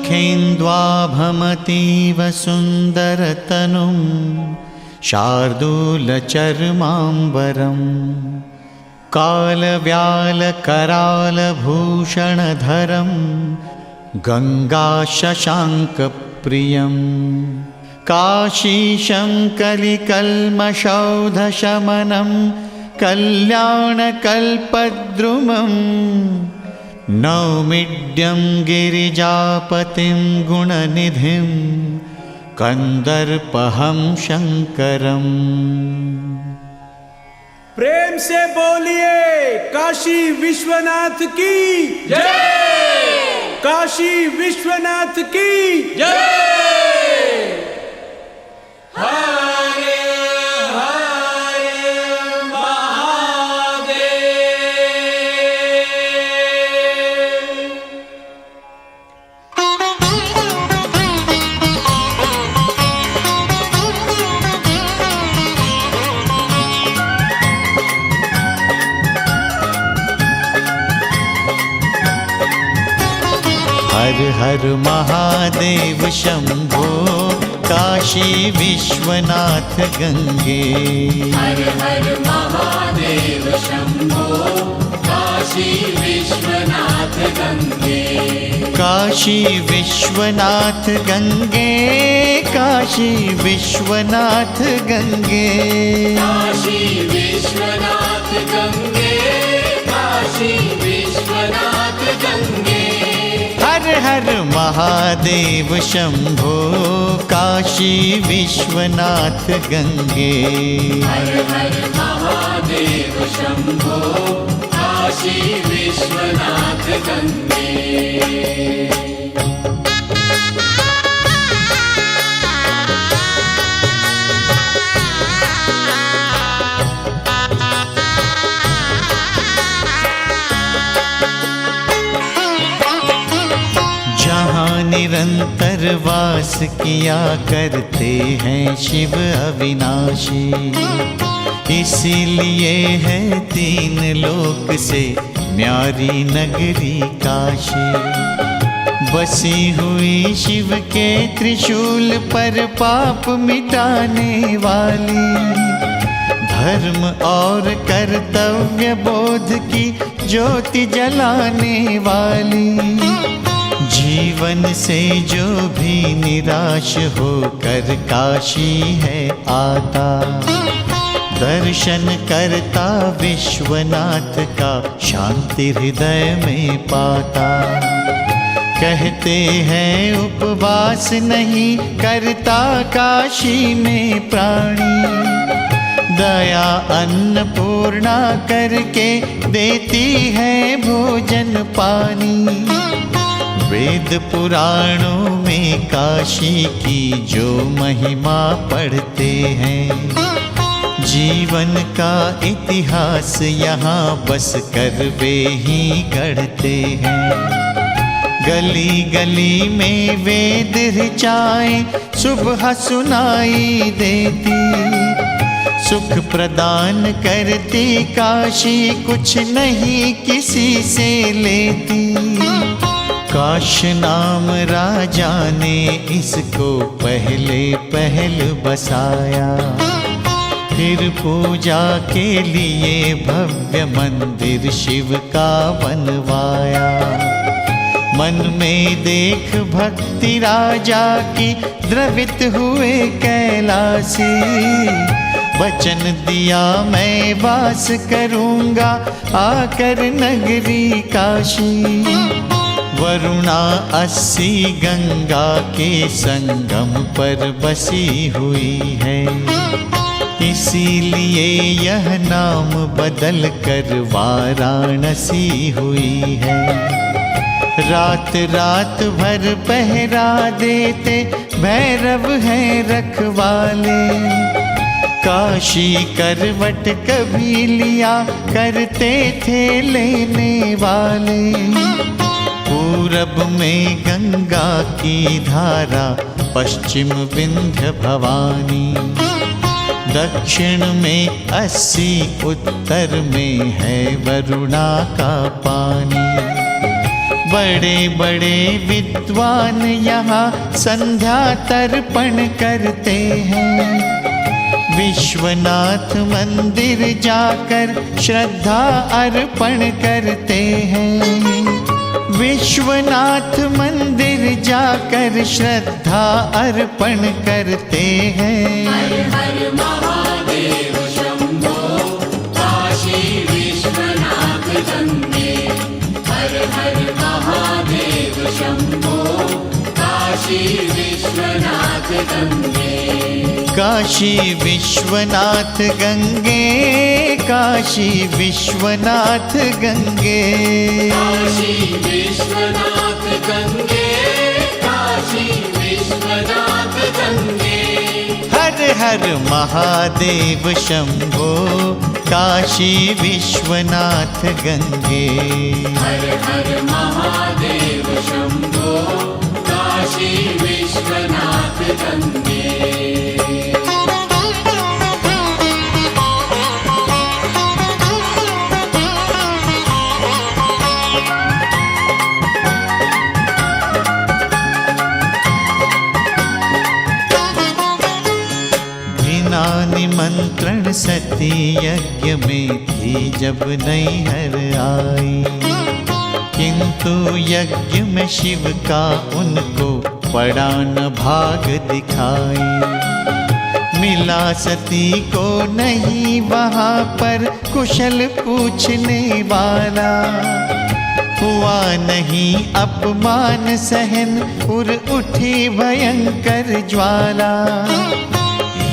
सुखेन्द्वाभमतीव सुन्दरतनुं शार्दूलचर्माम्बरम् कालव्यालकरालभूषणधरं गङ्गाशशाङ्कप्रियम् काशीशं कलिकल्मषौधशमनं कल्याणकल्पद्रुमम् नौमिड्यं गिरिजापतिं गुणनिधिं कंदर्पहं शंकरम्। प्रेम से बोलिए काशी विश्वनाथ की जय, काशी विश्वनाथ की जय। हरे हरे महादेव। हर हर महादेव शंभो काशी विश्वनाथ गंगे। हर हर महादेव शंभो काशी विश्वनाथ गंगे। काशी विश्वनाथ गंगे, काशी विश्वनाथ गंगे। काशी विश्वनाथ गंगे, काशी विश्वनाथ गंगे। हर हर महादेव शंभो काशी विश्वनाथ गंगे। हर हर महादेव शंभो काशी विश्वनाथ गंगे। निरंतर वास किया करते हैं शिव अविनाशी, इसीलिए है तीन लोक से न्यारी नगरी काशी। बसी हुई शिव के त्रिशूल पर पाप मिटाने वाली, धर्म और कर्तव्य बोध की ज्योति जलाने वाली। जीवन से जो भी निराश होकर काशी है आता, दर्शन करता विश्वनाथ का शांति हृदय में पाता। कहते हैं उपवास नहीं करता काशी में प्राणी, दया अन्नपूर्णा करके देती है भोजन पानी। वेद पुराणों में काशी की जो महिमा पढ़ते हैं, जीवन का इतिहास यहाँ बस कर वे ही गढ़ते हैं। गली गली में वेद ऋचाएं सुबह सुनाई देती, सुख प्रदान करती काशी कुछ नहीं किसी से लेती। काश नाम राजा ने इसको पहले बसाया, फिर पूजा के लिए भव्य मंदिर शिव का बनवाया। मन में देख भक्ति राजा की द्रवित हुए कैलासी, वचन दिया मैं वास करूँगा आकर नगरी काशी। वरुणा 80 गंगा के संगम पर बसी हुई है, इसीलिए यह नाम बदल कर वाराणसी हुई है। रात रात भर पहरा देते भैरव हैं रखवाले, काशी करवट कभी लिया करते थे लेने वाले। पूरब में गंगा की धारा, पश्चिम विंध्य भवानी, दक्षिण में 80, उत्तर में है वरुणा का पानी। बड़े बड़े विद्वान यहाँ संध्या तर्पण करते हैं। विश्वनाथ मंदिर जाकर श्रद्धा अर्पण करते हैं। विश्वनाथ मंदिर जाकर श्रद्धा अर्पण करते हैं। हर हर महादेव शंभो काशी विश्वनाथ गंगे। हर हर महादेव शंभो काशी विश्वनाथ गंगे। काशी विश्वनाथ गंगे, काशी विश्वनाथ गंगे। काशी विश्वनाथ गंगे, काशी विश्वनाथ गंगे। हर हर महादेव शंभो काशी विश्वनाथ गंगे। हर हर महादेव शंभो काशी विश्वनाथ गंगे। निमंत्रण सती यज्ञ में थी जब नैहर आई, किंतु यज्ञ में शिव का उनको बड़ा न भाग दिखाई। मिला सती को नहीं वहाँ पर कुशल पूछने वाला, हुआ नहीं अपमान सहन उर उठी भयंकर ज्वाला।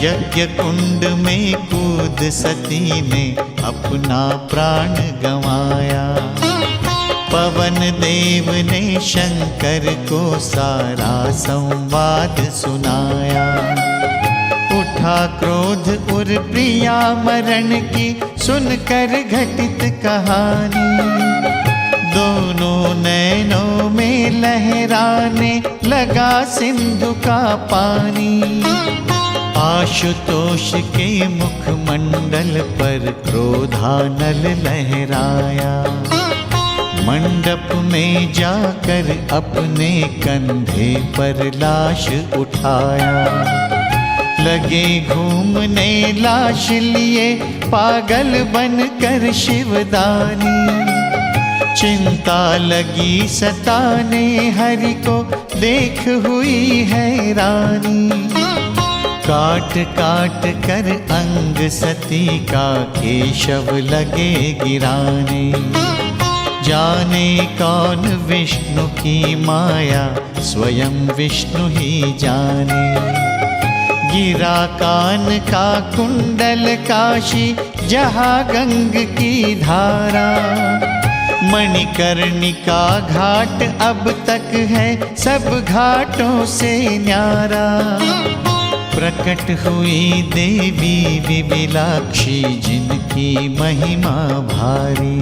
यज्ञ कुंड में कूद सती ने अपना प्राण गंवाया। पवन देव ने शंकर को सारा संवाद सुनाया। उठा क्रोध उर प्रिया मरण की सुनकर घटित कहानी। दोनों नैनों में लहराने लगा सिंधु का पानी। आशुतोष के मुखमंडल पर क्रोधानल लहराया। मंडप में जाकर अपने कंधे पर लाश उठाया। लगे घूमने लाश लिए पागल बनकर शिवदानी। चिंता लगी सताने हरि को देख हुई हैरानी। काट काट कर अंग सती का केशव लगे गिराने। जाने कौन विष्णु की माया स्वयं विष्णु ही जाने। गिरा कान का कुंडल काशी जहाँ गंग की धारा। मणिकर्णिका घाट अब तक है सब घाटों से न्यारा। प्रकट हुई देवी विविलाक्षी जिनकी महिमा भारी।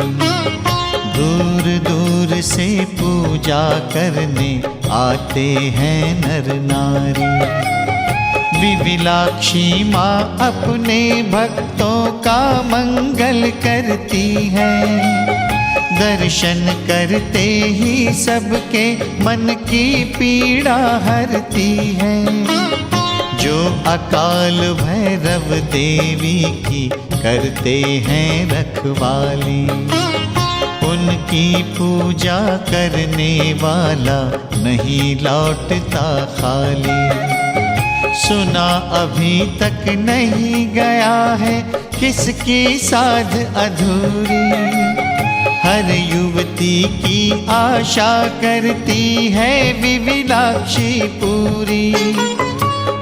दूर दूर से पूजा करने आते हैं नर नारी। विविलाक्षी माँ अपने भक्तों का मंगल करती है। दर्शन करते ही सबके मन की पीड़ा हरती है। जो अकाल भैरव देवी की करते हैं रखवाली। उनकी पूजा करने वाला नहीं लौटता खाली। सुना अभी तक नहीं गया है किसकी साध अधूरी। हर युवती की आशा करती है विविलाक्षी पूरी।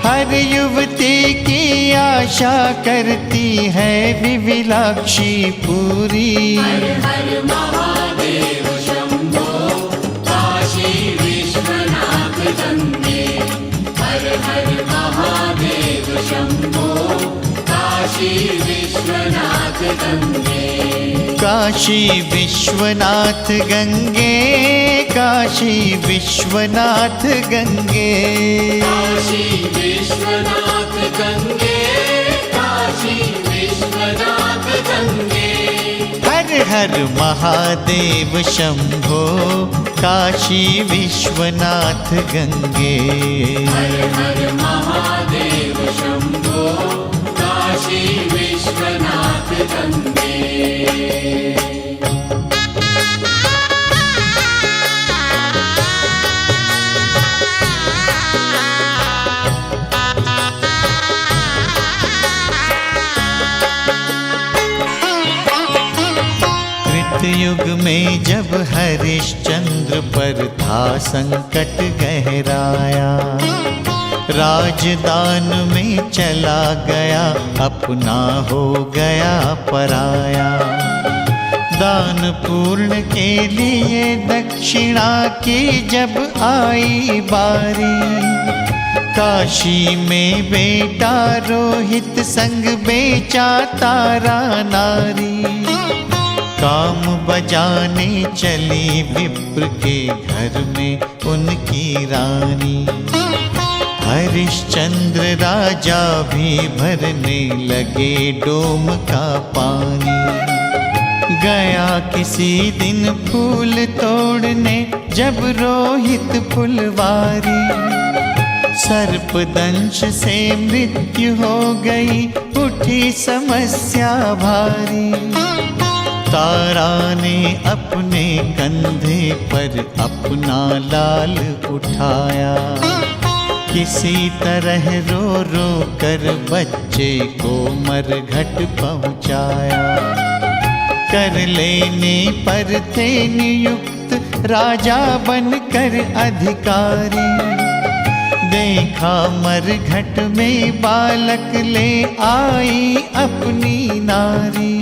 हर युवती की आशा करती है विविलाक्षी पूरी। हर हर महादेव शंभो काशी विश्वनाथ गंगे। हर हर महादेव शंभो काशी विश्वनाथ गंगे। काशी विश्वनाथ गंगे, काशी विश्वनाथ गंगे। काशी विश्वनाथ गंगे, काशी विश्वनाथ गंगे। हर हर महादेव शंभो काशी विश्वनाथ गंगे। हर हर महादेव शंभो काशी विश्वनाथ गंगे। युग में जब हरिश्चंद्र पर था संकट गहराया, राजदान में चला गया अपना हो गया पराया। दान पूर्ण के लिए दक्षिणा की जब आई बारी, काशी में बेटा रोहित संग बेचा तारा नारी। काम बजाने चली विप्र के घर में उनकी रानी। हरिश्चंद्र राजा भी भरने लगे डोम का पानी। गया किसी दिन फूल तोड़ने जब रोहित फुलवारी, सर्पदंश से मृत्यु हो गई उठी समस्या भारी। तारा ने अपने कंधे पर अपना लाल उठाया, किसी तरह रो रो कर बच्चे को मरघट पहुँचाया। कर लेने पर थे नियुक्त राजा बनकर अधिकारी, देखा मरघट में बालक ले आई अपनी नारी।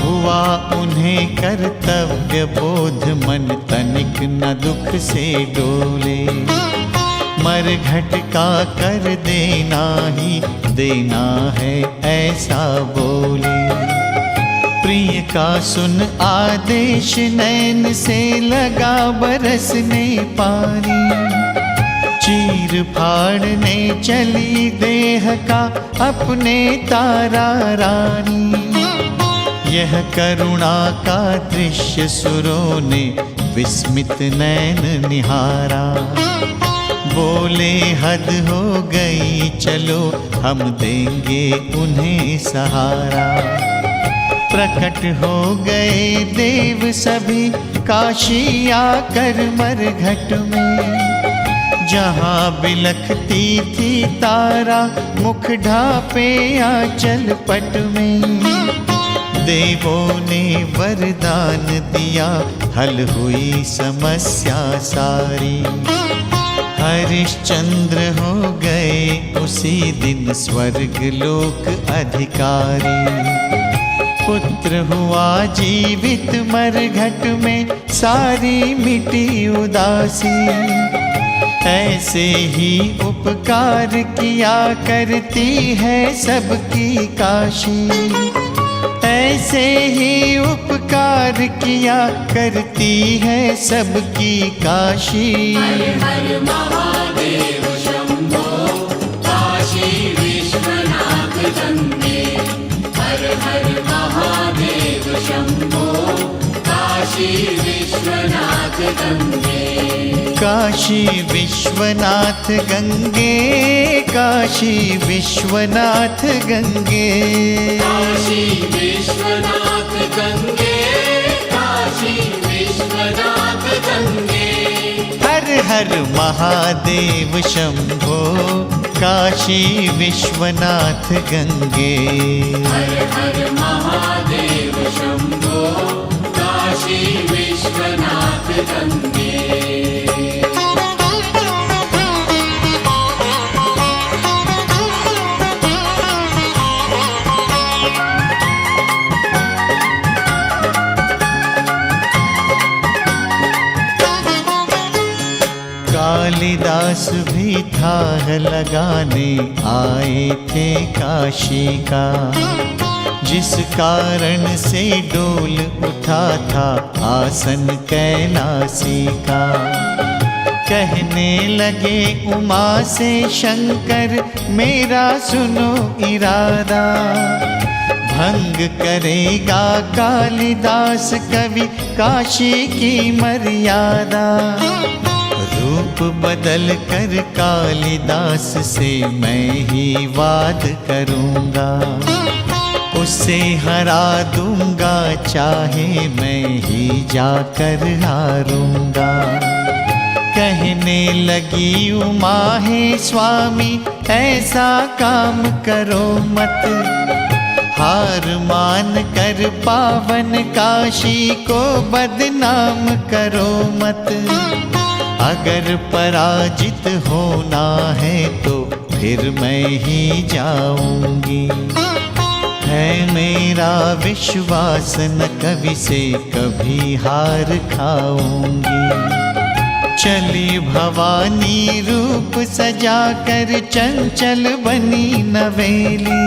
हुआ उन्हें कर्तव्य बोध, मन तनिक न दुख से डोले। मरघट का कर देना ही देना है ऐसा बोले। प्रिय का सुन आदेश नैन से लगा बरसने पानी। चीर फाड़ने चली देह का अपने तारा रानी। यह करुणा का दृश्य सुरों ने विस्मित नैन निहारा। बोले हद हो गई चलो हम देंगे उन्हें सहारा। प्रकट हो गए देव सभी काशी आकर मरघट में। जहाँ बिलखती थी तारा मुख ढापे आंचल पट में। देवों ने वरदान दिया हल हुई समस्या सारी। हरिश्चंद्र हो गए उसी दिन स्वर्ग लोक अधिकारी। पुत्र हुआ जीवित मरघट में सारी मिटी उदासी। ऐसे ही उपकार किया करती है सबकी काशी। ऐसे ही उपकार किया करती है सबकी काशी। हर हर महादेव शंभो काशी विश्वनाथ गंगे। हर हर महादेव शंभो काशी विश्वनाथ गंगे। काशी विश्वनाथ गंगे, काशी विश्वनाथ गंगे। काशी विश्वनाथ गंगे, काशी विश्वनाथ गंगे। हर हर महादेव शंभो काशी विश्वनाथ गंगे। हर हर महादेव शंभो काशी विश्वनाथ गंगे। कालिदास भी था लगाने आए थे काशी का। जिस कारण से डोल उठा था आसन कैलासी का। कहने लगे उमा से शंकर मेरा सुनो इरादा। भंग करेगा कालिदास कवि काशी की मर्यादा। रूप बदल कर कालिदास से मैं ही वाद करूँगा, उससे हरा दूंगा चाहे मैं ही जाकर हारूंगा। कहने लगी उमा हे स्वामी ऐसा काम करो मत, हार मान कर पावन काशी को बदनाम करो मत। अगर पराजित होना है तो फिर मैं ही जाऊंगी, है मेरा विश्वास न कवि से कभी हार खाऊंगी। चली भवानी रूप सजा कर चंचल बनी नवेली,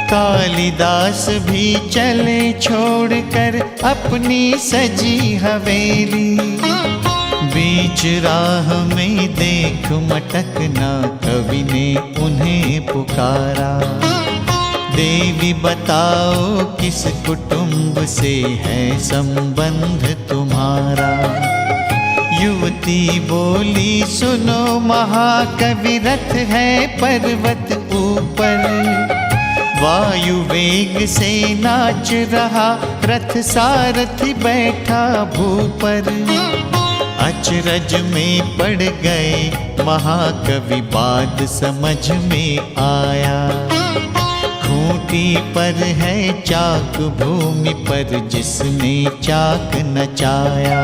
कालिदास भी चले छोड़कर अपनी सजी हवेली। बीच राह में देख मटकना कवि ने उन्हें पुकारा, देवी बताओ किस कुटुंब से है संबंध तुम्हारा। युवती बोली सुनो महाकवि रथ है पर्वत ऊपर, वायु वेग से नाच रहा रथ सारथी बैठा भूपर। अचरज में पड़ गए महाकवि बात समझ में आया, खूंटी पर है चाक भूमि पर जिसने चाक नचाया।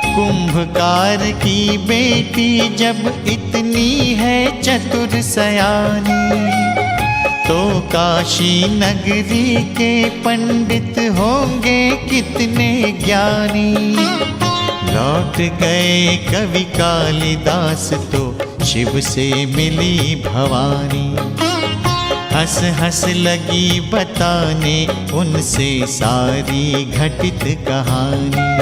कुंभकार की बेटी जब इतनी है चतुर सयानी, तो काशी नगरी के पंडित होंगे कितने ज्ञानी। लौट गए कवि कालिदास तो शिव से मिली भवानी, हंस हंस लगी बताने उनसे सारी घटित कहानी।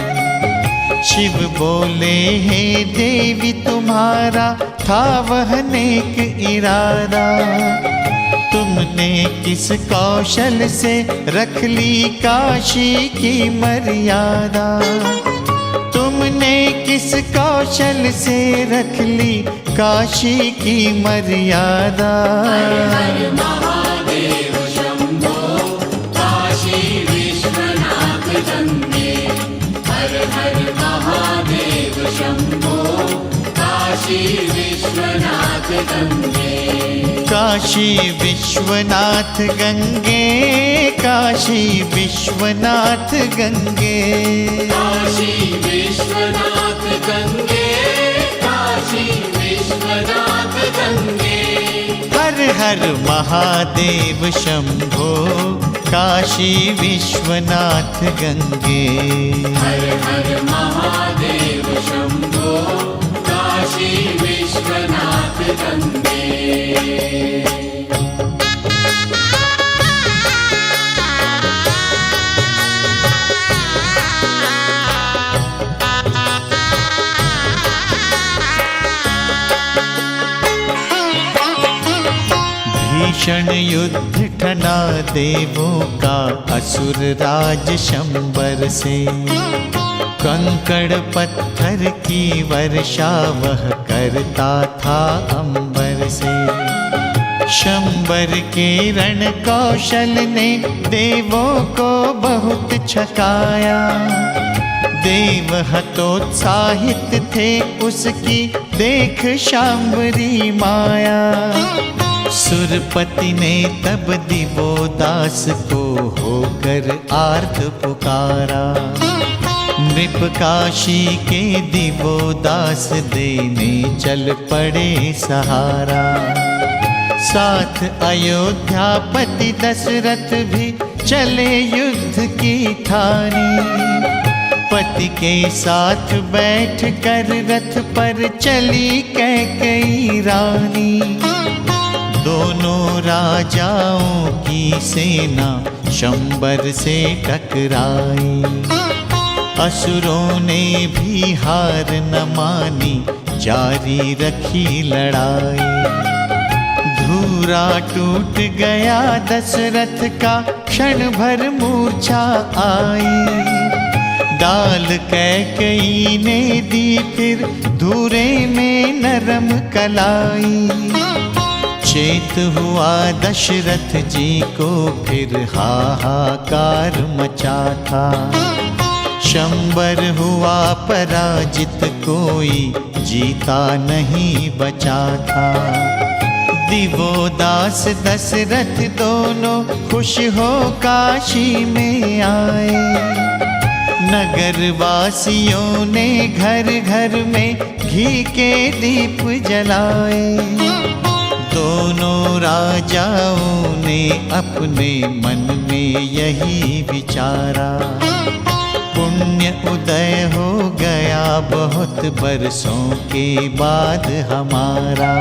शिव बोले हे देवी तुम्हारा था वह नेक इरादा, तुमने किस कौशल से रख ली काशी की मर्यादा। तुमने किस कौशल से रख ली काशी की मर्यादा। हर हर महादेव शंभो काशी विश्वनाथ गंगे, हर हर महादेव शंभो काशी विश्वनाथ गंगे। काशी विश्वनाथ गंगे, काशी विश्वनाथ गंगे, काशी विश्वनाथ गंगे, काशी विश्वनाथ गंगे। हर हर महादेव शंभो काशी विश्वनाथ गंगे, हर हर महादेव शंभो काशी विश्वनाथ गंगे। भीषण युद्ध ठना देवों का असुर राज शंबर से, कंकड़ पत्थर की वर्षा वह करता था अंबर से। शंबर के रण कौशल ने देवों को बहुत छकाया, देव हतोत्साहित थे उसकी देख शांबरी माया। सुरपति ने तब दिवोदास को होकर आर्त पुकारा, नृप काशी के दिवोदास देने चल पड़े सहारा। साथ अयोध्यापति दशरथ भी चले युद्ध की ठानी, पति के साथ बैठ कर रथ पर चली कैकेयी रानी। दोनों राजाओं की सेना शंबर से टकराई, असुरों ने भी हार न मानी जारी रखी लड़ाई। धूल पूरा टूट गया दशरथ का, क्षण भर मूर्छा आई। डाल कैकेयी ने दी फिर धूरे में नरम कलाई। चेत हुआ दशरथ जी को फिर हाहाकार मचा था। शंबर हुआ पराजित, कोई जीता नहीं बचा था। दिवोदास दशरथ दोनों खुश हो काशी में आए। नगर वासियों ने घर घर में घी के दीप जलाए। दोनों राजाओं ने अपने मन में यही विचारा, पुण्य उदय हो गया बहुत बरसों के बाद हमारा।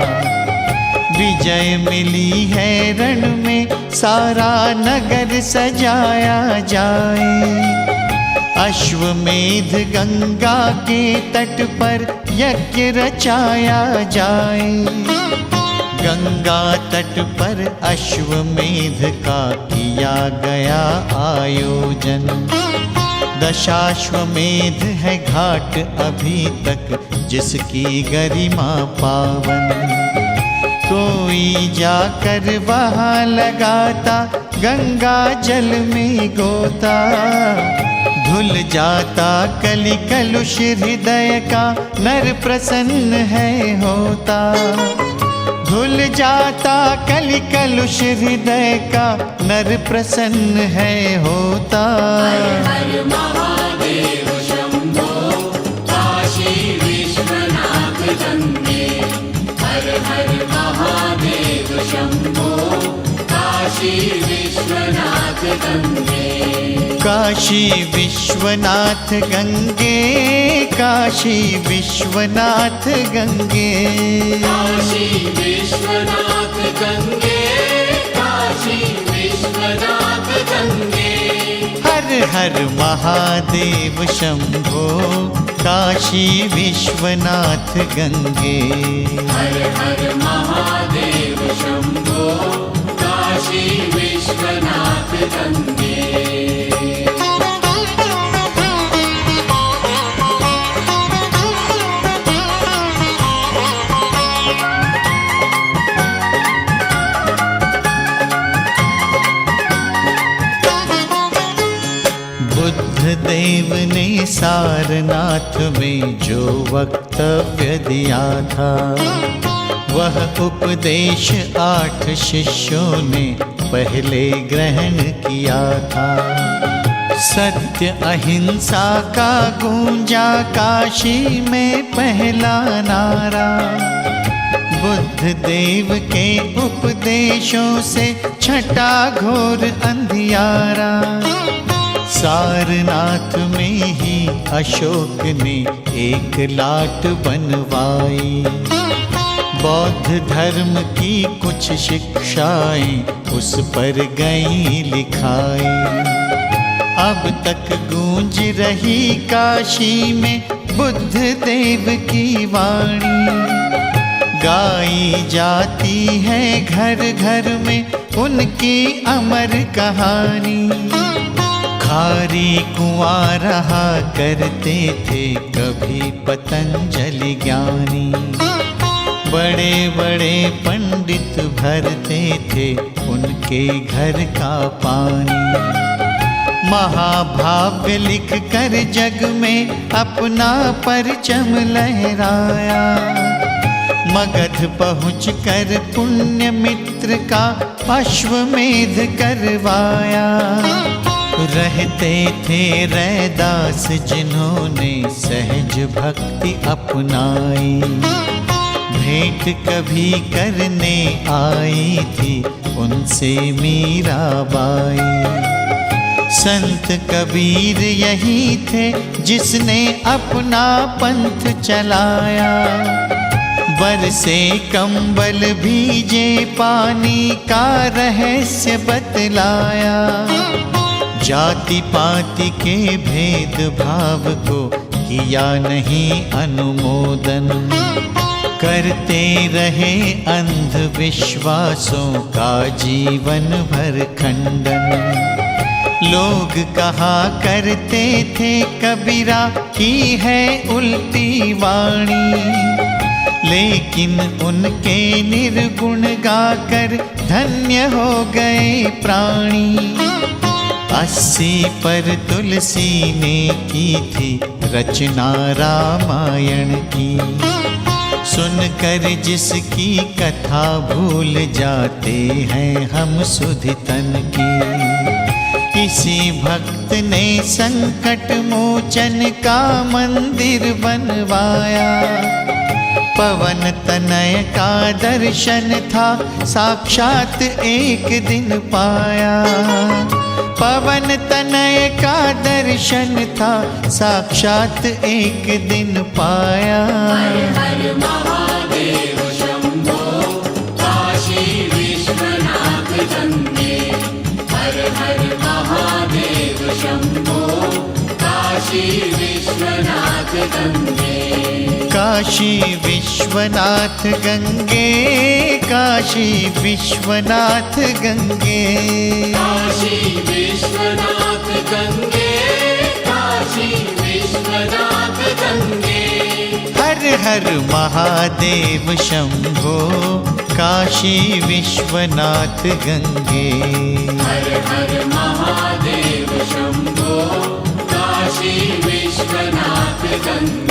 विजय मिली है रण में, सारा नगर सजाया जाए। अश्वमेध गंगा के तट पर यज्ञ रचाया जाए। गंगा तट पर अश्वमेध का किया गया आयोजन। दशाश्वमेध है घाट अभी तक, जिसकी गरिमा पावन। कोई जाकर वहाँ लगाता गंगा जल में गोता। धुल जाता कलि कलुष हृदय का, नर प्रसन्न है होता। धुल जाता कलि कलुष हृदय का, नर प्रसन्न है होता। हर हर महादेव शंभो, काशी विश्वनाथ गंगे। हर हर महादेव शंभो, काशी विश्वनाथ गंगे। काशी विश्वनाथ गंगे, काशी विश्वनाथ गंगे। काशी विश्वनाथ गंगे, काशी विश्वनाथ गंगे। हर हर महादेव शंभो, काशी विश्वनाथ गंगे। हर हर महादेव शंभो, काशी विश्वनाथ गंगे। बुद्धदेव ने सारनाथ में जो वक्तव्य दिया था, वह उपदेश 8 शिष्यों ने पहले ग्रहण किया था। सत्य अहिंसा का गूंजा काशी में पहला नारा। बुद्ध देव के उपदेशों से छटा घोर अंधियारा। सारनाथ में ही अशोक ने एक लाट बनवाई। बौद्ध धर्म की कुछ शिक्षाएं उस पर गई लिखाई। अब तक गूंज रही काशी में बुद्ध देव की वाणी। गाई जाती है घर घर में उनकी अमर कहानी। खारी कुआं रहा करते थे कभी पतंजलि ज्ञानी। बड़े बड़े पंडित भरते थे उनके घर का पानी। महाभाव्य लिख कर जग में अपना परचम लहराया। मगध पहुँच कर पुण्य मित्र का अश्वमेध करवाया। रहते थे रैदास जिन्होंने सहज भक्ति अपनाई। भेंट कभी करने आई थी उनसे मीराबाई। संत कबीर यही थे जिसने अपना पंथ चलाया। बरसे कंबल भीजे पानी का रहस्य बतलाया। जाति पाति के भेद भाव को किया नहीं अनुमोदन। करते रहे अंधविश्वासों का जीवन भर खंडन। लोग कहा करते थे कबीरा की है उल्टी वाणी, लेकिन उनके निर्गुण गाकर धन्य हो गए प्राणी। 80 पर तुलसी ने की थी रचना रामायण की, सुनकर जिसकी कथा भूल जाते हैं हम सुधि तन की। किसी भक्त ने संकट मोचन का मंदिर बनवाया, पवन तनय का दर्शन था साक्षात एक दिन पाया। पवन तनय का दर्शन था साक्षात एक दिन पाया। हर हर महादेव शंभो काशी विश्वनाथ गंगे। हर हर महादेव शंभो काशी विश्वनाथ गंगे। काशी विश्वनाथ गंगे, काशी विश्वनाथ गंगे। काशी विश्वनाथ गंगे, काशी विश्वनाथ गंगे। हर हर महादेव शंभो काशी विश्वनाथ गंगे। हर हर महादेव शंभो काशी विश्वनाथ गंगे।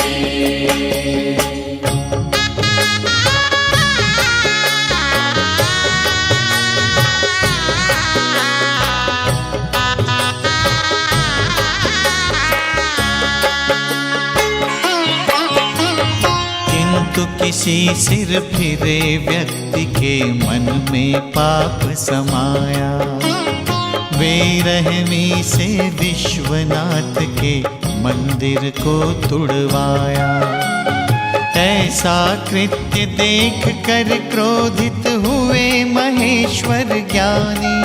किंतु किसी सिर फिरे व्यक्ति के मन में पाप समाया, बेरहमी से विश्वनाथ के मंदिर को तुड़वाया। ऐसा कृत्य देख कर क्रोधित हुए महेश्वर ज्ञानी,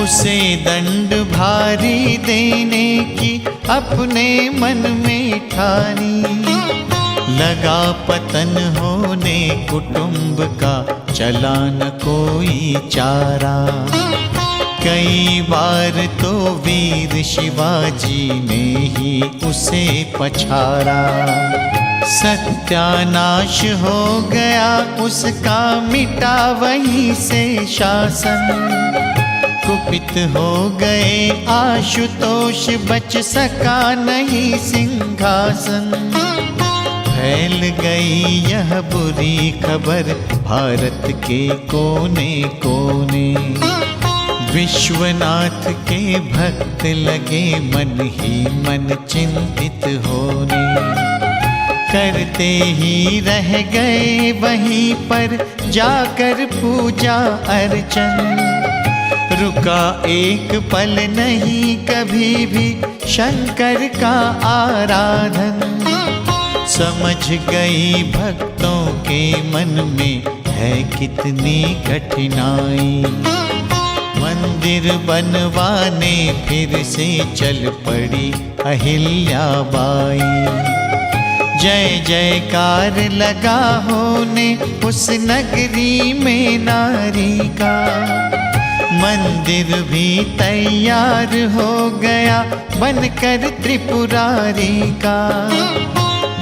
उसे दंड भारी देने की अपने मन में ठानी। लगा पतन होने कुटुंब का, चला न कोई चारा। कई बार तो वीर शिवाजी ने ही उसे पछाड़ा। सत्यानाश हो गया उसका, मिटा वहीं से शासन। कुपित हो गए आशुतोष, बच सका नहीं सिंहासन। फैल गई यह बुरी खबर भारत के कोने कोने। विश्वनाथ के भक्त लगे मन ही मन चिंतित होने। करते ही रह गए वहीं पर जाकर पूजा अर्चन। रुका एक पल नहीं कभी भी शंकर का आराधन। समझ गई भक्तों के मन में है कितनी कठिनाई। मंदिर बनवाने फिर से चल पड़ी अहिल्याबाई। जय जयकार लगा होने उस नगरी में नारी का। मंदिर भी तैयार हो गया बनकर त्रिपुरारी का।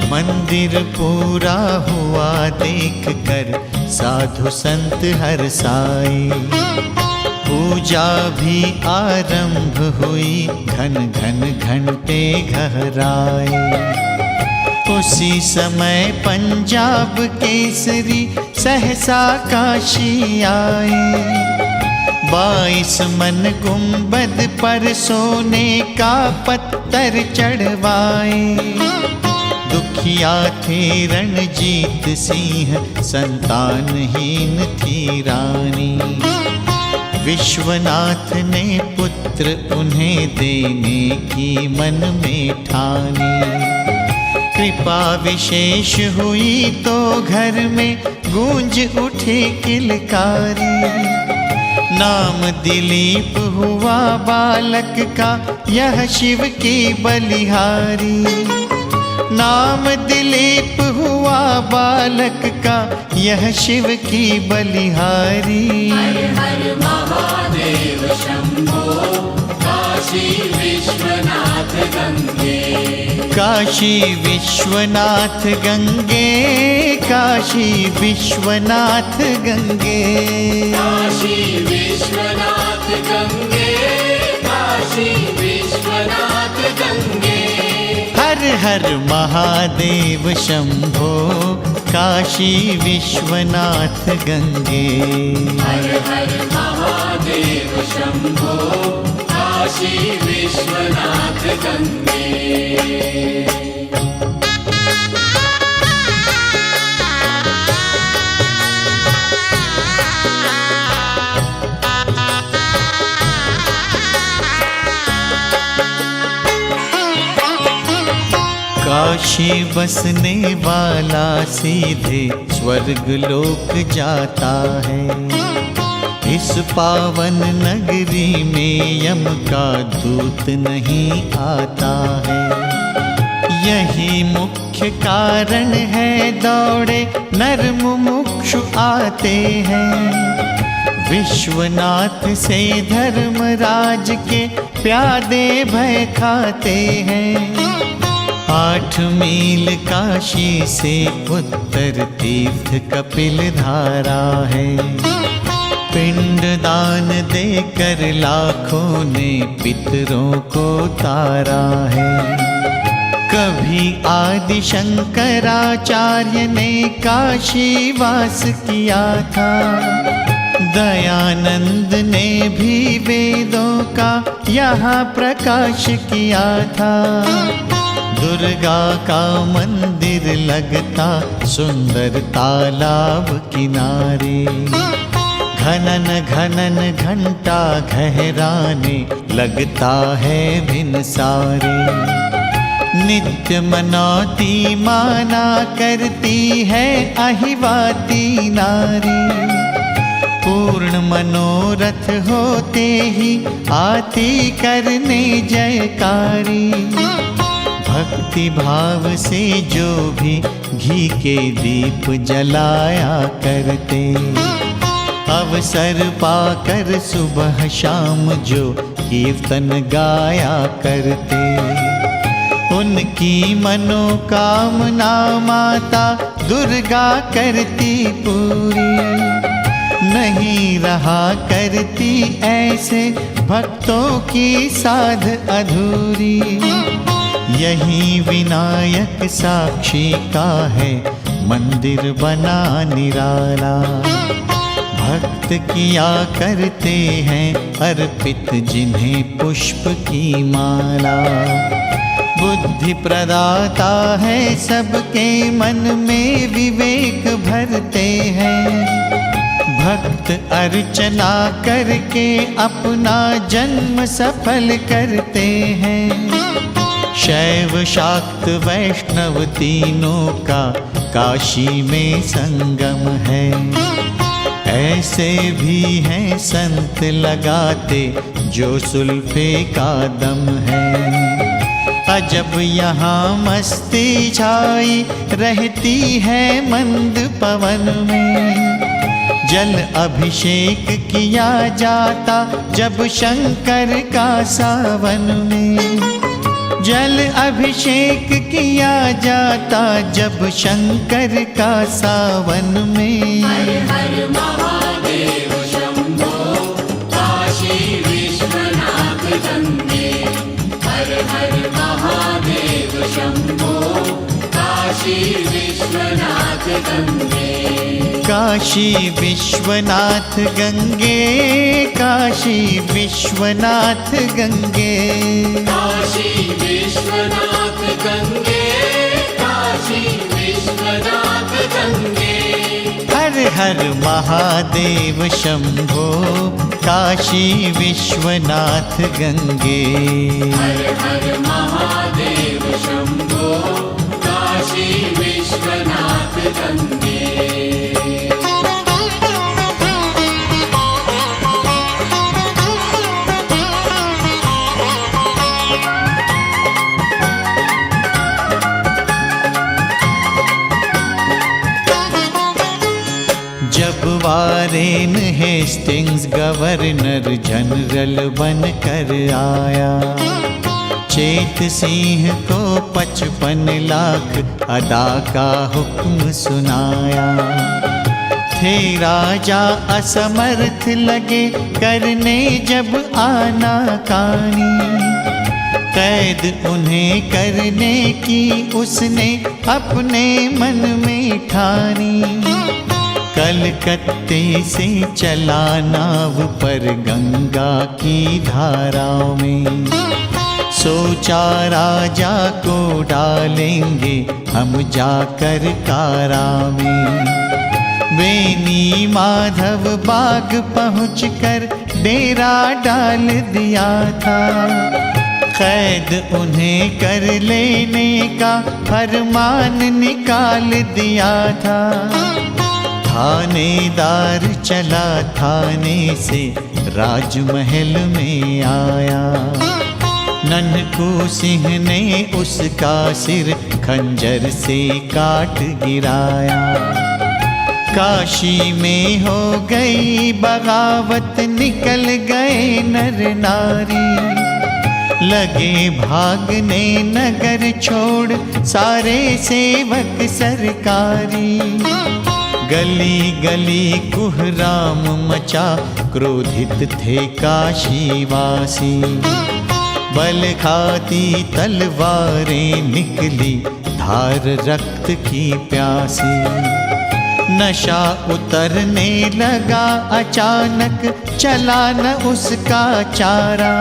मंदिर पूरा हुआ देख कर साधु संत हर्षाए। पूजा भी आरंभ हुई घन घन घंटे गहराए। उसी समय पंजाब केसरी सहसा काशी आए। 22 मन गुंबद पर सोने का पत्थर चढ़वाए। दुखिया थे रणजीत सिंह, संतानहीन थी रानी। विश्वनाथ ने पुत्र उन्हें देने की मन में ठानी। कृपा विशेष हुई तो घर में गूंज उठी किलकारी। नाम दिलीप हुआ बालक का, यह शिव की बलिहारी। नाम दिलीप हुआ बालक का, यह शिव की बलिहारी। हर हर महादेव शंभो, काशी विश्वनाथ गंगे। काशी विश्वनाथ गंगे, काशी विश्वनाथ गंगे। काशी विश्वनाथ गंगे, काशी विश्वनाथ गंगे। हर हर महादेव शंभो, काशी विश्वनाथ गंगे। हर हर महादेव शंभो, काशी विश्वनाथ गंगे। काशी बसने वाला सीधे स्वर्ग लोक जाता है। इस पावन नगरी में यम का दूत नहीं आता है। यही मुख्य कारण है दौड़े नर मुमुक्षु आते हैं। विश्वनाथ से धर्मराज के प्यादे भय खाते हैं। 8 मील काशी से उत्तर तीर्थ कपिल धारा है। पिंड दान देकर लाखों ने पितरों को तारा है। कभी आदि शंकराचार्य ने काशी वास किया था। दयानंद ने भी वेदों का यहाँ प्रकाश किया था। दुर्गा का मंदिर लगता सुंदर तालाब किनारे। घनन घनन घंटा गहराने लगता है भिनसारे। नित्य मनौती माना करती है अहिवाती नारी। पूर्ण मनोरथ होते ही आती करने जयकारी। भक्ति भाव से जो भी घी के दीप जलाया करते। अवसर पाकर सुबह शाम जो कीर्तन गाया करते। उनकी मनोकामना माता दुर्गा करती पूरी। नहीं रहा करती ऐसे भक्तों की साध अधूरी। यही विनायक साक्षी का है मंदिर बना निराला। भक्त किया करते हैं अर्पित जिन्हें पुष्प की माला। बुद्धि प्रदाता है सबके मन में विवेक भरते हैं। भक्त अर्चना करके अपना जन्म सफल करते हैं। शैव शाक्त वैष्णव तीनों का काशी में संगम है। ऐसे भी हैं संत लगाते जो सुल्फे का दम है। अजब यहाँ मस्ती छाई रहती है मंद पवन में। जल अभिषेक किया जाता जब शंकर का सावन में। जल अभिषेक किया जाता जब शंकर का सावन में। हर हर महादेव शंभो, काशी विश्वनाथ गंगे। हर हर महादेव शंभो, काशी विश्वनाथ गंगे। काशी विश्वनाथ गंगे, काशी विश्वनाथ गंगे। काशी विश्वनाथ गंगे, काशी विश्वनाथ गंगे। हर हर महादेव शंभो, काशी विश्वनाथ गंगे। हर हर महादेव शंभो, काशी विश्वनाथ गंगे। जब वारेन हेस्टिंग्स गवर्नर जनरल बनकर आया, चेत सिंह को 55 लाख अदा का हुक्म सुनाया। थे राजा असमर्थ लगे करने जब आनाकानी, कैद उन्हें करने की उसने अपने मन में ठानी। कलकत्ते से चला नाव पर गंगा की धाराओं में, सोचा राजा को डालेंगे हम जाकर कारा में। बेनी माधव बाग पहुँचकर डेरा डाल दिया था, कैद उन्हें कर लेने का फरमान निकाल दिया था। थानेदार चला थाने से राजमहल में आया, नन्हकू सिंह ने उसका सिर खंजर से काट गिराया। काशी में हो गई बगावत, निकल गए नर नारी, लगे भागने नगर छोड़ सारे सेवक सरकारी। गली गली कुहराम मचा, क्रोधित थे काशीवासी। बल खाती तलवारें निकली, धार रक्त की प्यासी। नशा उतरने लगा अचानक, चला न उसका चारा।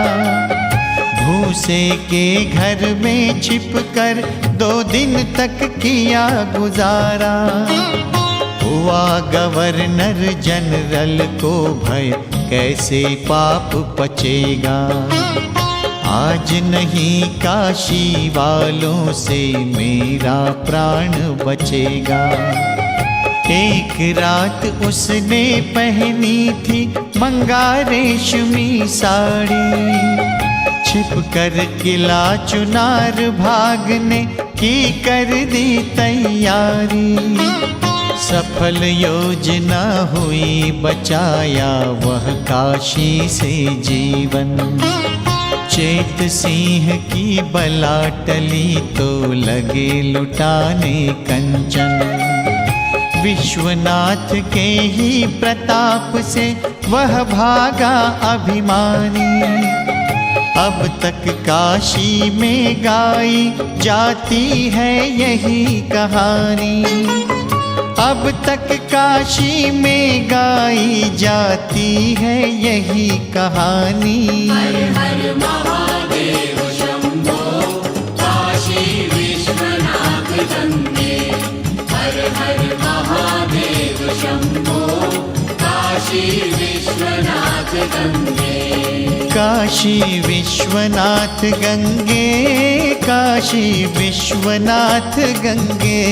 भूसे के घर में छिपकर 2 दिन तक किया गुजारा। हुआ गवर्नर जनरल को भय, कैसे पाप पचेगा। आज नहीं काशी वालों से मेरा प्राण बचेगा। एक रात उसने पहनी थी मंगा रेशमी साड़ी, छिपकर किला चुनार भागने की कर दी तैयारी। सफल योजना हुई, बचाया वह काशी से जीवन। चेत सिंह की बला टली तो लगे लुटाने कंचन। विश्वनाथ के ही प्रताप से वह भागा अभिमानी। अब तक काशी में गाई जाती है यही कहानी। अब तक काशी में गाई जाती है यही कहानी। हर हर महादेव शंभो, काशी विश्वनाथ गंगे। हर हर महादेव शंभो, काशी विश्वनाथ गंगे। काशी विश्वनाथ गंगे, काशी विश्वनाथ गंगे।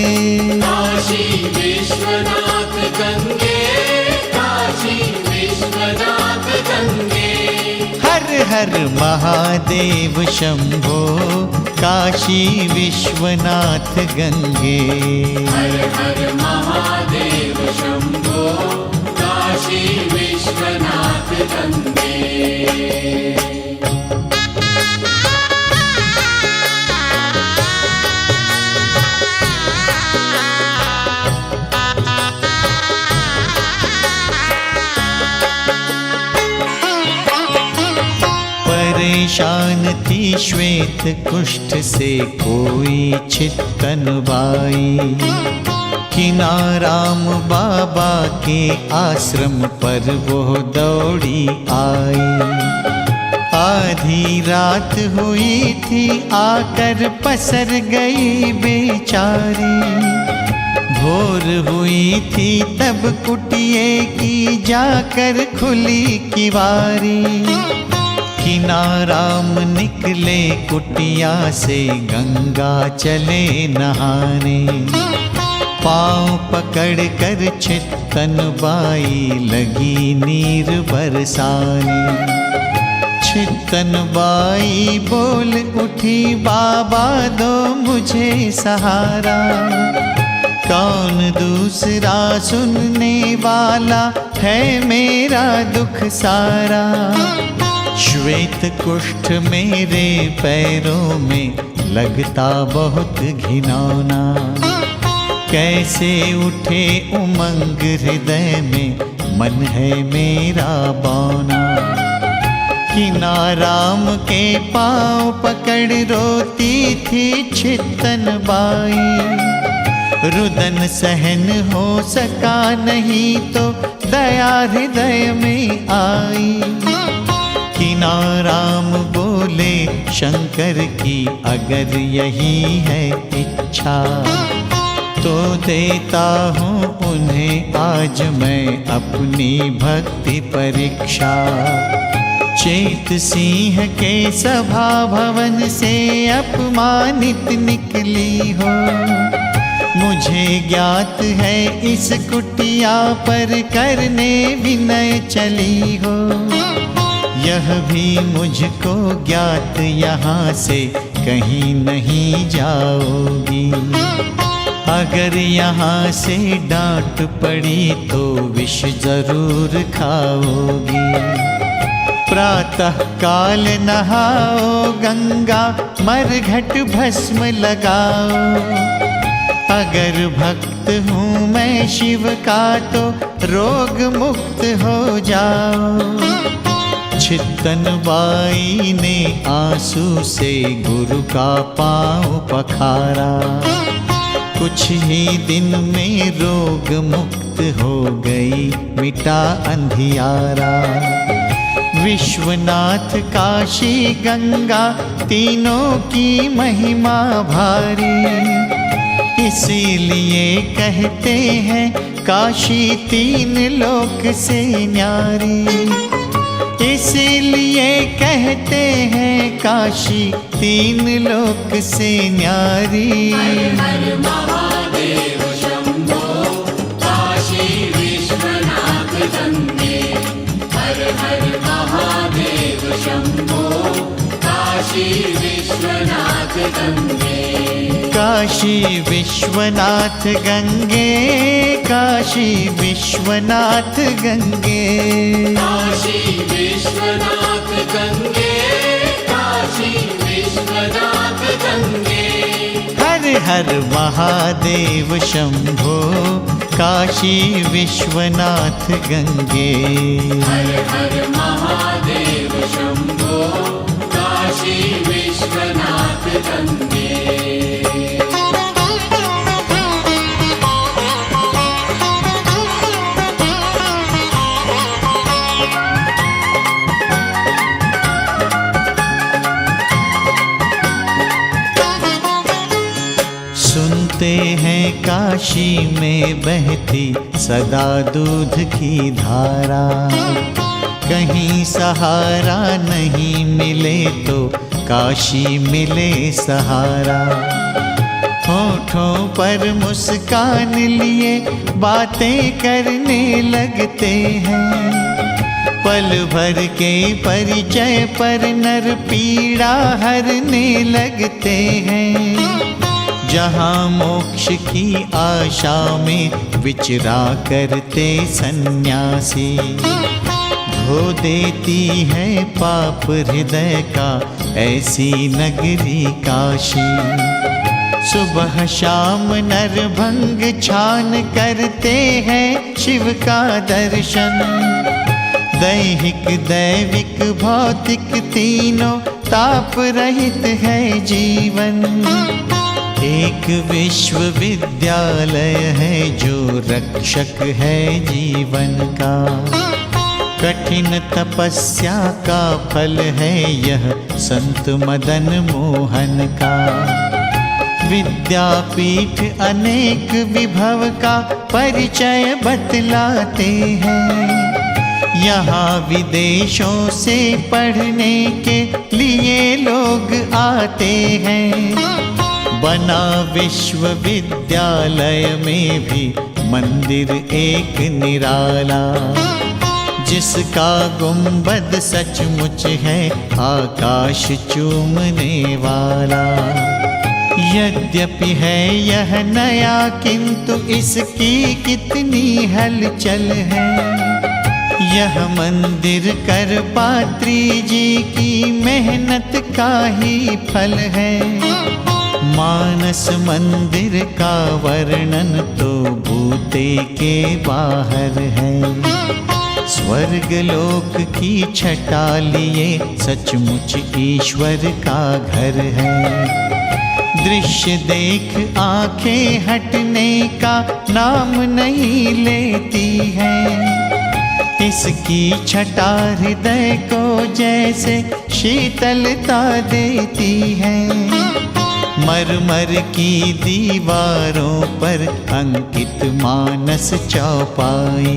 काशी विश्वनाथ गंगे, काशी विश्वनाथ गंगे। हर हर महादेव शंभो, काशी विश्वनाथ गंगे। हर हर महादेव शंभो, काशी विश्वनाथ गंगे। परेशान थी श्वेत कुष्ठ से कोई चित्तन बाई। किनाराम बाबा के आश्रम पर वो दौड़ी आई। आधी रात हुई थी आकर पसर गई बेचारी। भोर हुई थी तब कुटिये की जाकर खुली किवारी। किनाराम निकले कुटिया से गंगा चले नहाने। पाँव पकड़ कर चित्तन बाई लगी नीर बरसाने। चित्तन बाई बोल उठी, बाबा दो मुझे सहारा। कौन दूसरा सुनने वाला है मेरा दुख सारा। श्वेत कुष्ठ मेरे पैरों में लगता बहुत घिनौना। कैसे उठे उमंग हृदय में, मन है मेरा बौना। किनाराम के पाँव पकड़ रोती थी छितन बाई। रुदन सहन हो सका नहीं तो दया हृदय में आई। किनाराम बोले शंकर की अगर यही है इच्छा, तो देता हूँ उन्हें आज मैं अपनी भक्ति परीक्षा। चेत सिंह के सभा भवन से अपमानित निकली हो। मुझे ज्ञात है इस कुटिया पर करने विनय चली हो। यह भी मुझको ज्ञात यहाँ से कहीं नहीं जाओगी। अगर यहाँ से डांट पड़ी तो विष जरूर खाओगी। प्रातः काल नहाओ गंगा, मरघट भस्म लगाओ। अगर भक्त हूँ मैं शिव का तो रोग मुक्त हो जाओ। छितन बाई ने आंसू से गुरु का पाँव पखारा। कुछ ही दिन में रोग मुक्त हो गई, मिटा अंधियारा। विश्वनाथ काशी गंगा तीनों की महिमा भारी। इसीलिए कहते हैं काशी तीन लोक से न्यारी। इसीलिए कहते हैं काशी तीन लोक से न्यारी। हर हर महादेव शंभो, काशी विश्वनाथ गंगे। हर हर महादेव शंभो, काशी विश्वनाथ गंगे। काशी विश्वनाथ गंगे, काशी विश्वनाथ गंगे। काशी विश्वनाथ गंगे, काशी विश्वनाथ गंगे। हर हर महादेव शंभो, काशी विश्वनाथ गंगे। हर हर महादेव शंभो, काशी विश्वनाथ गंगे। सुनते हैं काशी में बहती सदा दूध की धारा। कहीं सहारा नहीं मिले तो काशी मिले सहारा। होठों पर मुस्कान लिए बातें करने लगते हैं। पल भर के परिचय पर नर पीड़ा हरने लगते हैं। जहाँ मोक्ष की आशा में विचरा करते सन्यासी, धो देती है पाप हृदय का ऐसी नगरी काशी। सुबह शाम नरभंग छान करते हैं शिव का दर्शन। दैहिक दैविक भौतिक तीनों ताप रहित है जीवन। एक विश्वविद्यालय है जो रक्षक है जीवन का। कठिन तपस्या का फल है यह संत मदन मोहन का। विद्यापीठ अनेक विभव का परिचय बतलाते हैं। यहाँ विदेशों से पढ़ने के लिए लोग आते हैं। बना विश्वविद्यालय में भी मंदिर एक निराला, जिसका गुंबद सचमुच है आकाश चूमने वाला। यद्यपि है यह नया किंतु इसकी कितनी हलचल है। यह मंदिर करपात्री जी की मेहनत का ही फल है। मानस मंदिर का वर्णन तो बूते के बाहर है। स्वर्ग लोक की छटा लिए सचमुच ईश्वर का घर है। दृश्य देख आंखें हटने का नाम नहीं लेती है। इसकी छटा हृदय को जैसे शीतलता देती है। मरमर की दीवारों पर अंकित मानस चौपाई,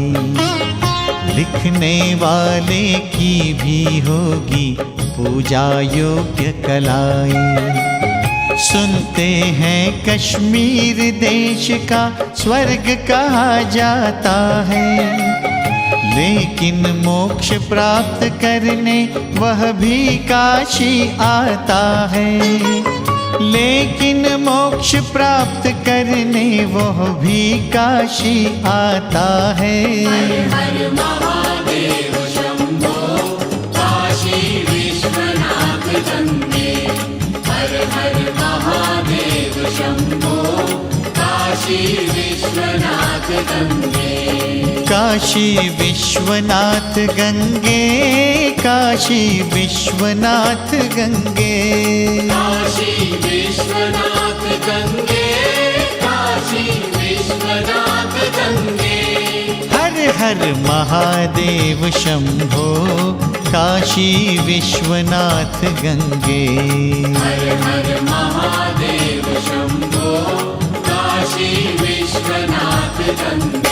लिखने वाले की भी होगी पूजा योग्य कलाई। सुनते हैं कश्मीर देश का स्वर्ग कहा जाता है, लेकिन मोक्ष प्राप्त करने वह भी काशी आता है। लेकिन मोक्ष प्राप्त करने वह भी काशी आता है। हर हर महादेव शंभो काशी विश्वनाथ गंगे। हर हर महादेव शंभो काशी विश्वनाथ गंगे। काशी विश्वनाथ गंगे, काशी विश्वनाथ गंगे। काशी विश्वनाथ गंगे, काशी विश्वनाथ गंगे। हर हर महादेव शंभो काशी विश्वनाथ गंगे। हर हर महादेव शंभो काशी विश्वनाथ गंगे।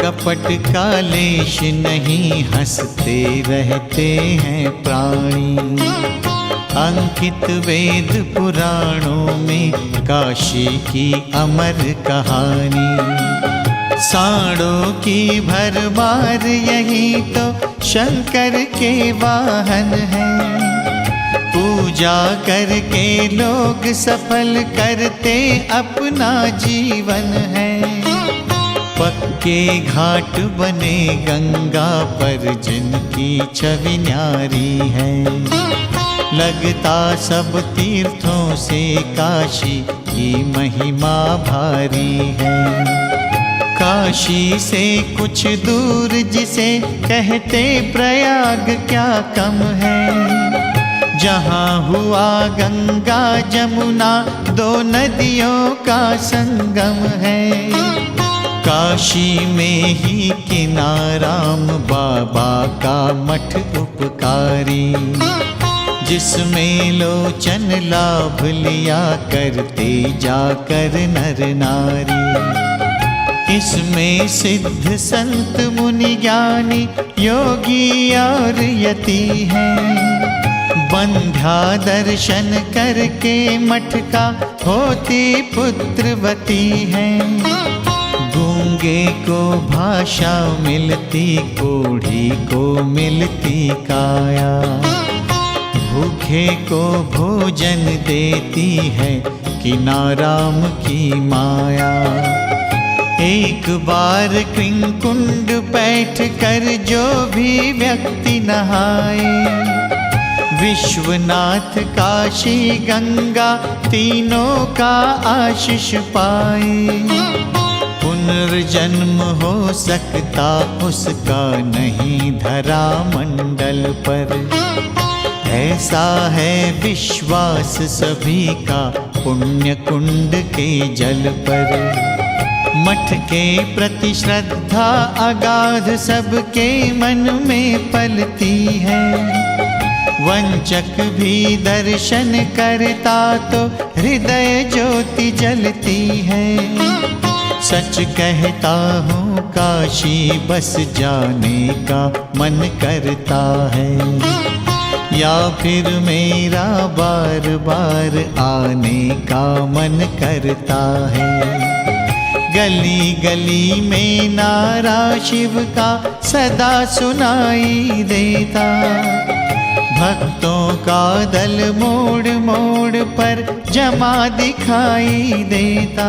कपट का लेश नहीं, हंसते रहते हैं प्राणी। अंकित वेद पुराणों में काशी की अमर कहानी। सांडों की भरमार यही तो शंकर के वाहन है। पूजा करके लोग सफल करते अपना जीवन है। पक्के घाट बने गंगा पर जिनकी छवि न्यारी है। लगता सब तीर्थों से काशी की महिमा भारी है। काशी से कुछ दूर जिसे कहते प्रयाग क्या कम है। जहाँ हुआ गंगा जमुना दो नदियों का संगम है। काशी में ही किनाराम बाबा का मठ उपकारी, जिसमें लोचन लाभ लिया करते जाकर नर नारी। इसमें सिद्ध संत मुनि ज्ञानी योगी और यति हैं। बंध्या दर्शन करके मठ का होती पुत्रवती हैं। गूंगे को भाषा मिलती, कोढ़ी को मिलती काया। भूखे को भोजन देती है किनाराम की माया। एक बार कृंकुंड बैठ कर जो भी व्यक्ति नहाए, विश्वनाथ काशी गंगा तीनों का आशीष पाए। पुनर्जन्म हो सकता उसका नहीं धरा मंडल पर, ऐसा है विश्वास सभी का पुण्य कुंड के जल पर। मठ के प्रति श्रद्धा अगाध सबके मन में पलती है। वंचक भी दर्शन करता तो हृदय ज्योति जलती है। सच कहता हूँ काशी बस जाने का मन करता है। या फिर मेरा बार बार आने का मन करता है। गली गली में नारा शिव का सदा सुनाई देता, भक्तों का दल मोड़ मोड़ पर जमा दिखाई देता,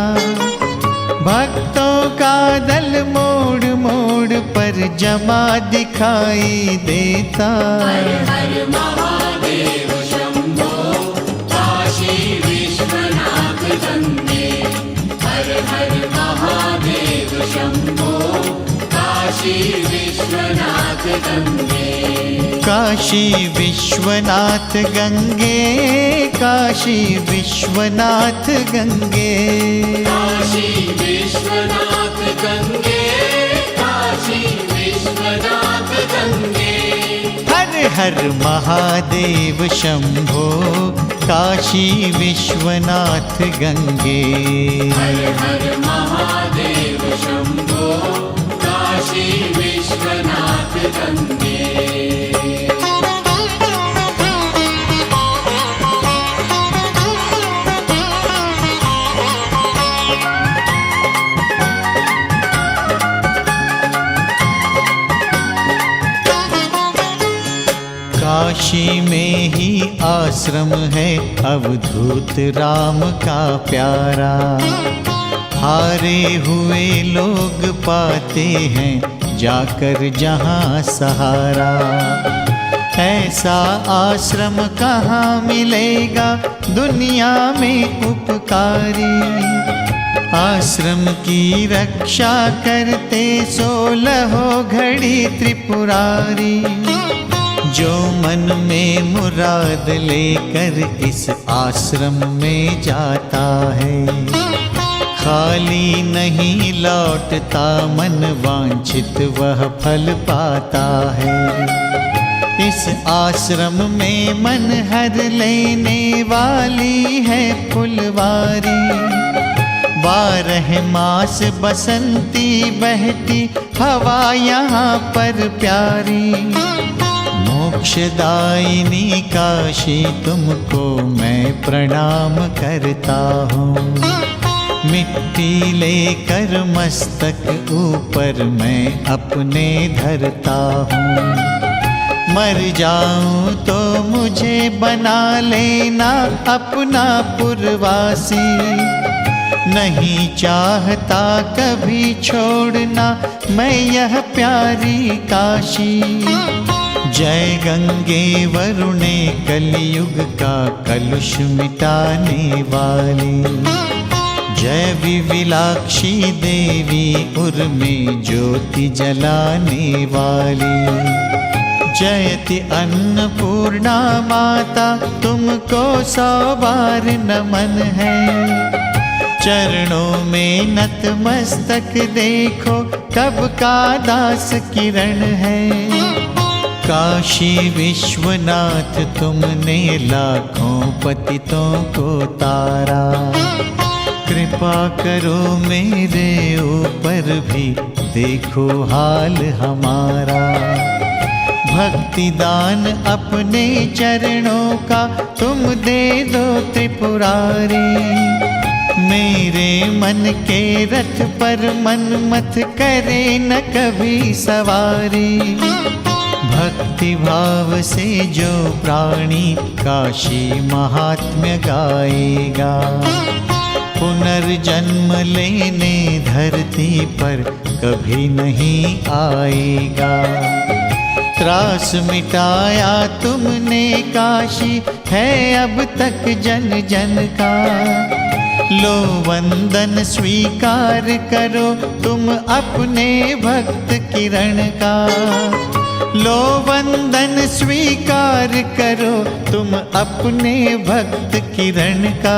भक्तों का दल मोड़ मोड़ पर जमा दिखाई देता। हर हर महादेव शंभो काशी विश्वनाथ गंगे, हर हर महादेव शंभो काशी विश्वनाथ गंगे। काशी विश्वनाथ गंगे, काशी विश्वनाथ गंगे, काशी विश्वनाथ गंगे, काशी विश्वनाथ गंगे। हर हर महादेव शंभो काशी विश्वनाथ गंगे। हर हर महादेव शंभो काशी विश्वनाथ गंगे। काशी में ही आश्रम है अवधूत राम का प्यारा, हारे हुए लोग पाते हैं जाकर जहाँ सहारा। ऐसा आश्रम कहाँ मिलेगा दुनिया में उपकारी, आश्रम की रक्षा करते 16 घड़ी त्रिपुरारी। जो मन में मुराद लेकर इस आश्रम में जाता है, खाली नहीं लौटता मन वांछित वह फल पाता है। इस आश्रम में मन हर लेने वाली है फुलवारी, 12 मास बसंती बहती हवा यहाँ पर प्यारी। मोक्षदायिनी काशी तुमको मैं प्रणाम करता हूँ, मिट्टी लेकर मस्तक ऊपर मैं अपने धरता हूँ। मर जाऊं तो मुझे बना लेना अपना पुरवासी, नहीं चाहता कभी छोड़ना मैं यह प्यारी काशी। जय गंगे वरुणे कलयुग का कलुष मिटाने वाली, जय विविलाक्षी देवी उर्मे ज्योति जलाने वाली। जयति अन्नपूर्णा माता तुमको 100 बार नमन है, चरणों में नतमस्तक देखो कब का दास किरण है। काशी विश्वनाथ तुमने लाखों पतितों को तारा, कृपा करो मेरे ऊपर भी देखो हाल हमारा। भक्ति दान अपने चरणों का तुम दे दो त्रिपुरारी, मेरे मन के रथ पर मनमथ करे न कभी सवारी। भक्ति भाव से जो प्राणी काशी महात्म्य गाएगा, पुनर्जन्म लेने धरती पर कभी नहीं आएगा। त्रास मिटाया तुमने काशी है अब तक जन जन का, लो वंदन स्वीकार करो तुम अपने भक्त किरण का। लो वंदन स्वीकार करो तुम अपने भक्त किरण का।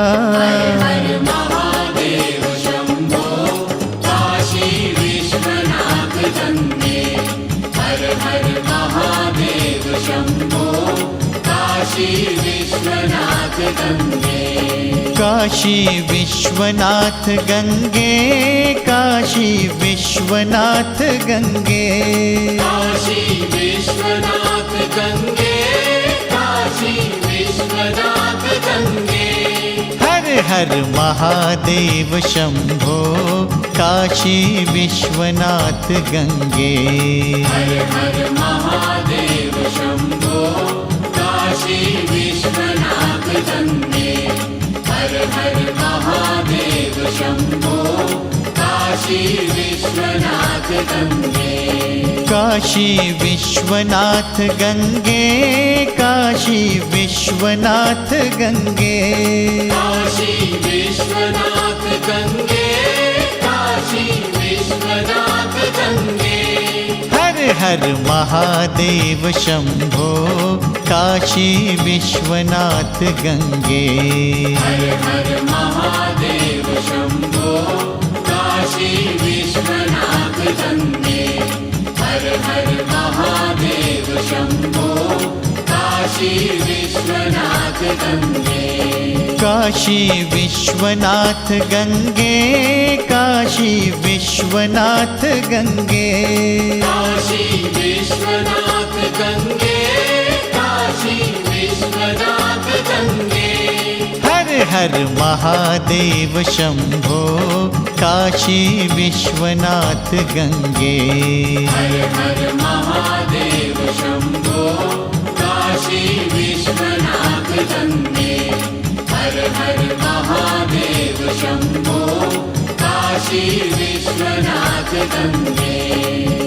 हर महादेव शंभो काशी विश्वनाथ गंगे, हर हर महादेव शंभो काशी विश्वनाथ गंगे। काशी विश्वनाथ गंगे, काशी विश्वनाथ गंगे, काशी विश्वनाथ गंगे, काशी काशी विश्वनाथ गंगे। हर हर महादेव शंभो काशी विश्वनाथ गंगे। हर हर महादेव शंभो काशी विश्वनाथ गंगे। हर हर महादेव शंभो काशी विश्वनाथ गंगे। काशी विश्वनाथ गंगे काशी विश्वनाथ गंगे। काशी विश्वनाथ गंगे काशी विश्वनाथ गंगे। हर हर महादेव शंभो काशी विश्वनाथ गंगे। हर हर महादेव शंभो काशी विश्वनाथ गंगे। हर हर महादेव शंभो काशी विश्वनाथ गंगे। काशी विश्वनाथ गंगे काशी विश्वनाथ गंगे। काशी विश्वनाथ गंगे काशी विश्वनाथ गंगे। हर हर महादेव शंभो काशी विश्वनाथ गंगे। हर हर महादेव शंभो काशी विश्वनाथ गंगे। हर हर महादेव शंभो काशी विश्वनाथ गंगे।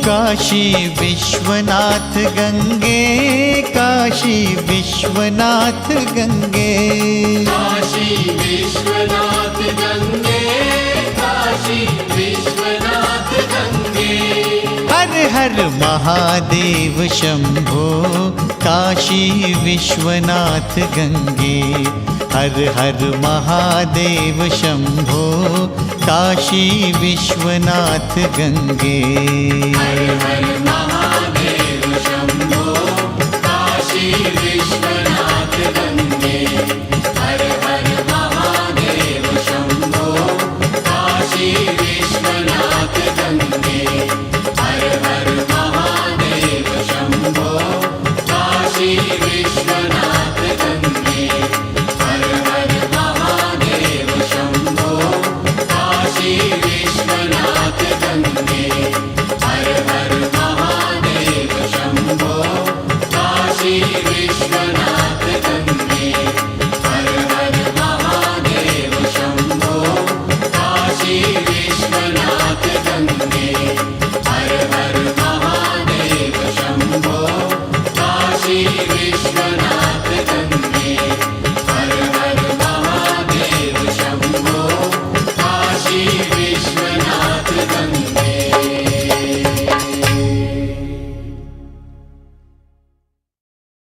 काशी विश्वनाथ गंगे काशी विश्वनाथ गंगे। काशी विश्वनाथ गंगे काशी विश्वनाथ गंगे। हर हर महादेव शंभो काशी विश्वनाथ गंगे। हर हर महादेव शंभो काशी विश्वनाथ गंगे।